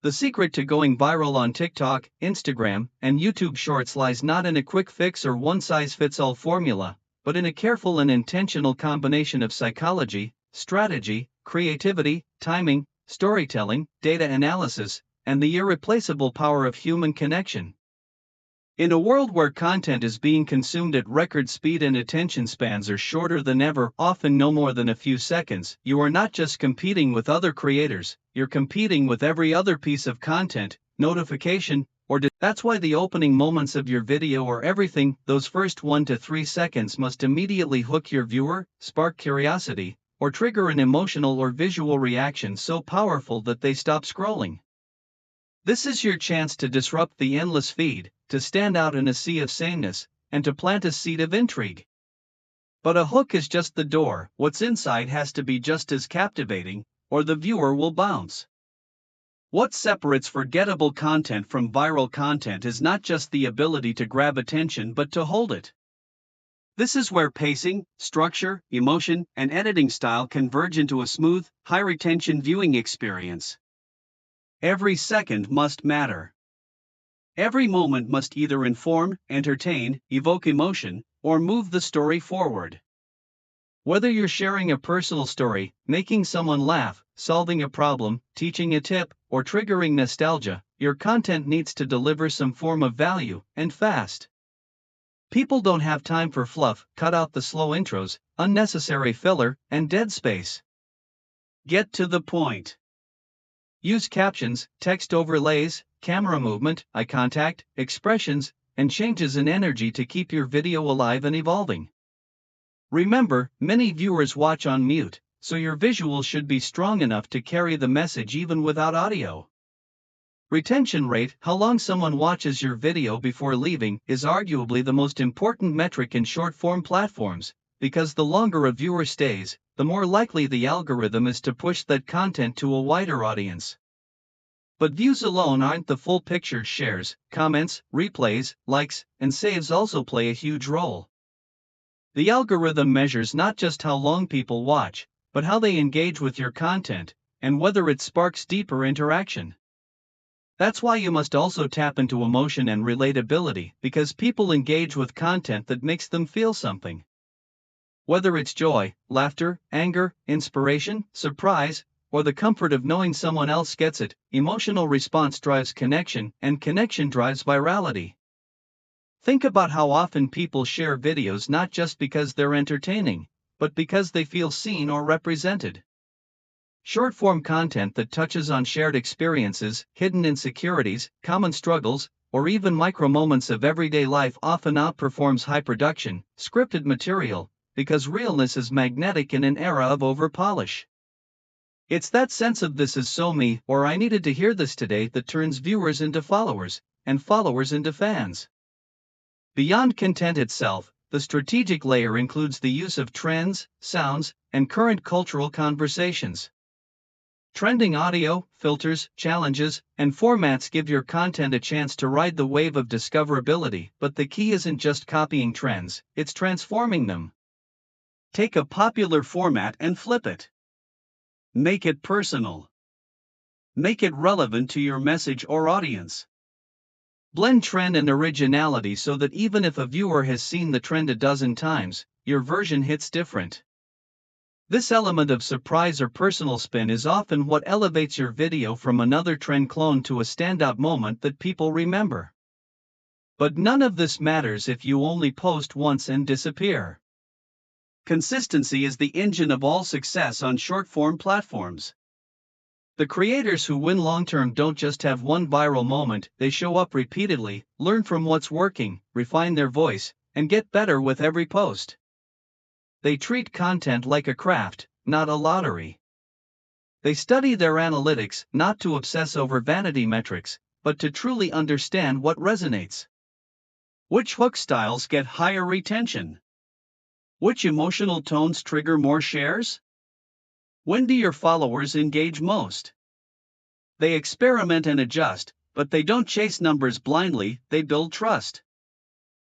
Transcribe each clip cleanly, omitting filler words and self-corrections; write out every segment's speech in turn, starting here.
The secret to going viral on TikTok, Instagram, and YouTube Shorts lies not in a quick fix or one-size-fits-all formula, but in a careful and intentional combination of psychology, strategy, creativity, timing, storytelling, data analysis, and the irreplaceable power of human connection. In a world where content is being consumed at record speed and attention spans are shorter than ever, often no more than a few seconds, you are not just competing with other creators, you're competing with every other piece of content, notification, that's why the opening moments of your video are everything. Those first 1 to 3 seconds must immediately hook your viewer, spark curiosity, or trigger an emotional or visual reaction so powerful that they stop scrolling. This is your chance to disrupt the endless feed, to stand out in a sea of sameness, and to plant a seed of intrigue. But a hook is just the door, what's inside has to be just as captivating, or the viewer will bounce. What separates forgettable content from viral content is not just the ability to grab attention but to hold it. This is where pacing, structure, emotion, and editing style converge into a smooth, high-retention viewing experience. Every second must matter. Every moment must either inform, entertain, evoke emotion, or move the story forward. Whether you're sharing a personal story, making someone laugh, solving a problem, teaching a tip, or triggering nostalgia, your content needs to deliver some form of value, and fast. People don't have time for fluff. Cut out the slow intros, unnecessary filler, and dead space. Get to the point. Use captions, text overlays, camera movement, eye contact, expressions, and changes in energy to keep your video alive and evolving. Remember, many viewers watch on mute, so your visuals should be strong enough to carry the message even without audio. Retention rate, how long someone watches your video before leaving, is arguably the most important metric in short-form platforms, because the longer a viewer stays, the more likely the algorithm is to push that content to a wider audience. But views alone aren't the full picture. Shares, comments, replays, likes, and saves also play a huge role. The algorithm measures not just how long people watch, but how they engage with your content, and whether it sparks deeper interaction. That's why you must also tap into emotion and relatability, because people engage with content that makes them feel something. Whether it's joy, laughter, anger, inspiration, surprise, or the comfort of knowing someone else gets it, emotional response drives connection, and connection drives virality. Think about how often people share videos not just because they're entertaining, but because they feel seen or represented. Short-form content that touches on shared experiences, hidden insecurities, common struggles, or even micro-moments of everyday life often outperforms high-production, scripted material, because realness is magnetic in an era of over-polish. It's that sense of "this is so me" or "I needed to hear this today" that turns viewers into followers, and followers into fans. Beyond content itself, the strategic layer includes the use of trends, sounds, and current cultural conversations. Trending audio, filters, challenges, and formats give your content a chance to ride the wave of discoverability, but the key isn't just copying trends, it's transforming them. Take a popular format and flip it. Make it personal. Make it relevant to your message or audience. Blend trend and originality so that even if a viewer has seen the trend a dozen times, your version hits different. This element of surprise or personal spin is often what elevates your video from another trend clone to a standout moment that people remember. But none of this matters if you only post once and disappear. Consistency is the engine of all success on short-form platforms. The creators who win long-term don't just have one viral moment, they show up repeatedly, learn from what's working, refine their voice, and get better with every post. They treat content like a craft, not a lottery. They study their analytics, not to obsess over vanity metrics, but to truly understand what resonates. Which hook styles get higher retention? Which emotional tones trigger more shares? When do your followers engage most? They experiment and adjust, but they don't chase numbers blindly, they build trust.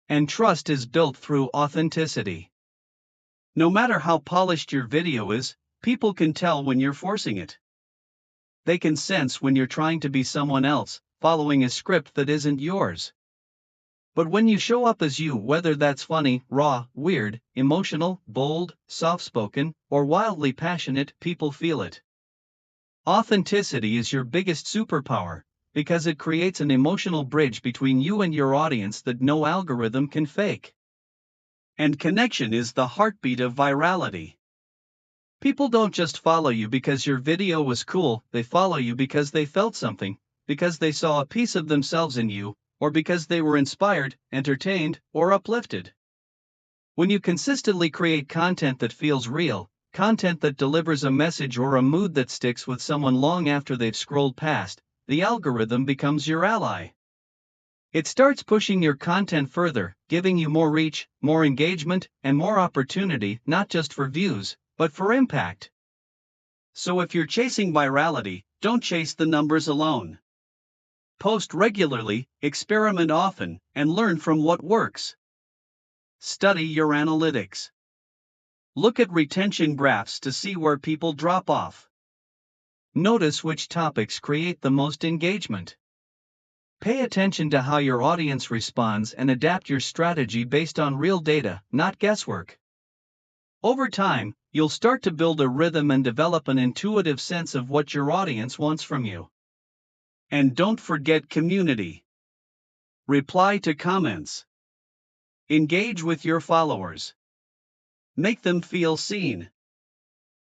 And trust is built through authenticity. No matter how polished your video is, people can tell when you're forcing it. They can sense when you're trying to be someone else, following a script that isn't yours. But when you show up as you, whether that's funny, raw, weird, emotional, bold, soft-spoken, or wildly passionate, people feel it. Authenticity is your biggest superpower, because it creates an emotional bridge between you and your audience that no algorithm can fake. And connection is the heartbeat of virality. People don't just follow you because your video was cool, they follow you because they felt something, because they saw a piece of themselves in you, or because they were inspired, entertained, or uplifted. When you consistently create content that feels real, content that delivers a message or a mood that sticks with someone long after they've scrolled past, the algorithm becomes your ally. It starts pushing your content further, giving you more reach, more engagement, and more opportunity, not just for views, but for impact. So if you're chasing virality, don't chase the numbers alone. Post regularly, experiment often, and learn from what works. Study your analytics. Look at retention graphs to see where people drop off. Notice which topics create the most engagement. Pay attention to how your audience responds and adapt your strategy based on real data, not guesswork. Over time, you'll start to build a rhythm and develop an intuitive sense of what your audience wants from you. And don't forget community. Reply to comments. Engage with your followers. Make them feel seen.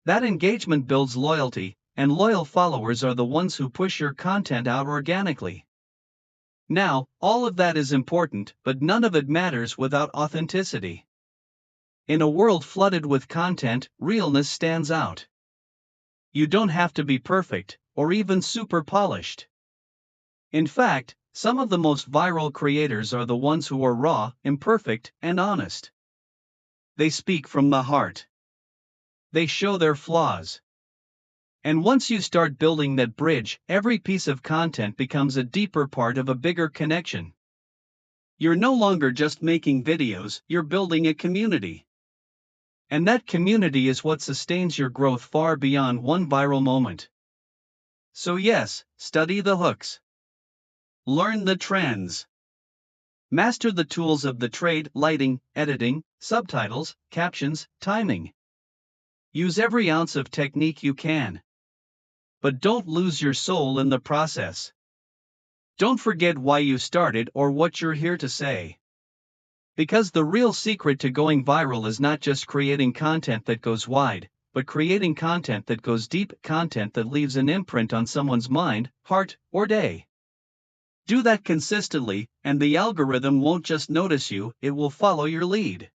That engagement builds loyalty, and loyal followers are the ones who push your content out organically. Now, all of that is important, but none of it matters without authenticity. In a world flooded with content, realness stands out. You don't have to be perfect, or even super polished. In fact, some of the most viral creators are the ones who are raw, imperfect, and honest. They speak from the heart. They show their flaws. And once you start building that bridge, every piece of content becomes a deeper part of a bigger connection. You're no longer just making videos, you're building a community. And that community is what sustains your growth far beyond one viral moment. So yes, study the hooks. Learn the trends. Master the tools of the trade: lighting, editing, subtitles, captions, timing. Use every ounce of technique you can. But don't lose your soul in the process. Don't forget why you started or what you're here to say. Because the real secret to going viral is not just creating content that goes wide, but creating content that goes deep, content that leaves an imprint on someone's mind, heart, or day. Do that consistently, and the algorithm won't just notice you, it will follow your lead.